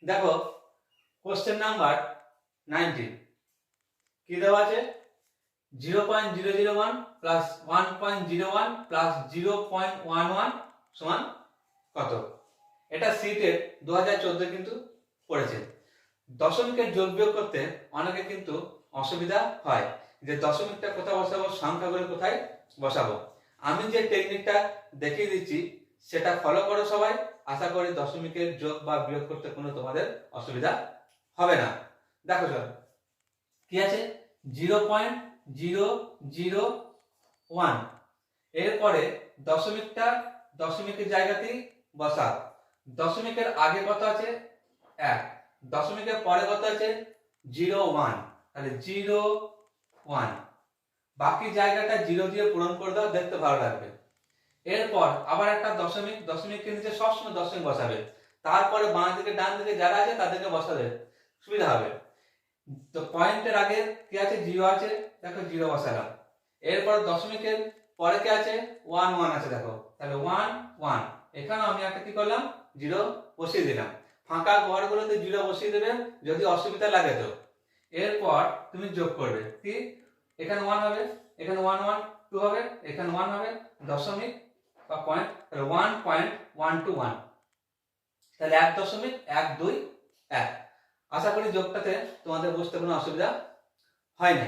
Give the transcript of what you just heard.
দেখো question number 19 কি দেওয়া আছে 0.001 প্লাস 1.01 প্লাস 0.11 সমান কত? এটা সিটের 2014 কিন্তু পড়েছে। দশমিকের যোগ বিয়োগ করতে অনেকে কিন্তু অসুবিধা হয় যে দশমিকটা কোথায় বসাবো, সংখ্যাগুলো কোথায় বসাবো। আমি যে টেকনিকটা দেখিয়ে দিচ্ছি সেটা ফলো করো সবাই। আশা করি দশমিকের যোগ বা বিয়োগ করতে কোনো তোমাদের অসুবিধা হবে না। দেখো চল কি আছে 0.001, এরপরে দশমিকটা দশমিকের জায়গাতেই বসাও। দশমিকের আগে কত আছে 1, দশমিকের পরে কত আছে 0.1, তাহলে 0.1, বাকি জায়গাটা 0 দিয়ে পূরণ করে দাও, দেখতে ভালো লাগবে। এরপর আবার একটা দশমিক, দশমিকের নিচে সবসময় দশমিক বসাবে, তারপরে বাঁ দিকে ডান দিকে যারা আছে তাদেরকে বসাবে, সুবিধা হবে। তো পয়েন্টের আগে কি আছে 0 আছে, দেখো 0 বসালাম। এরপর দশমিকের পরে কি আছে 1 আছে, দেখো তাহলে 1 এখানে আমি একটা কি করলাম 0 বসিয়ে দিলাম। ফাঁকা ঘরগুলোতে 0 বসিয়ে দেবে যদি অসুবিধা লাগে তো। এরপর তুমি যোগ করবে কি, এখানে 1 হবে, এখানে 1 2 হবে, এখানে 1 হবে, দশমিক বা পয়েন্ট, তাহলে 1.121, তাহলে 1.121। আশা করি যোগটাতে তোমাদের বুঝতে কোনো অসুবিধা হয় না।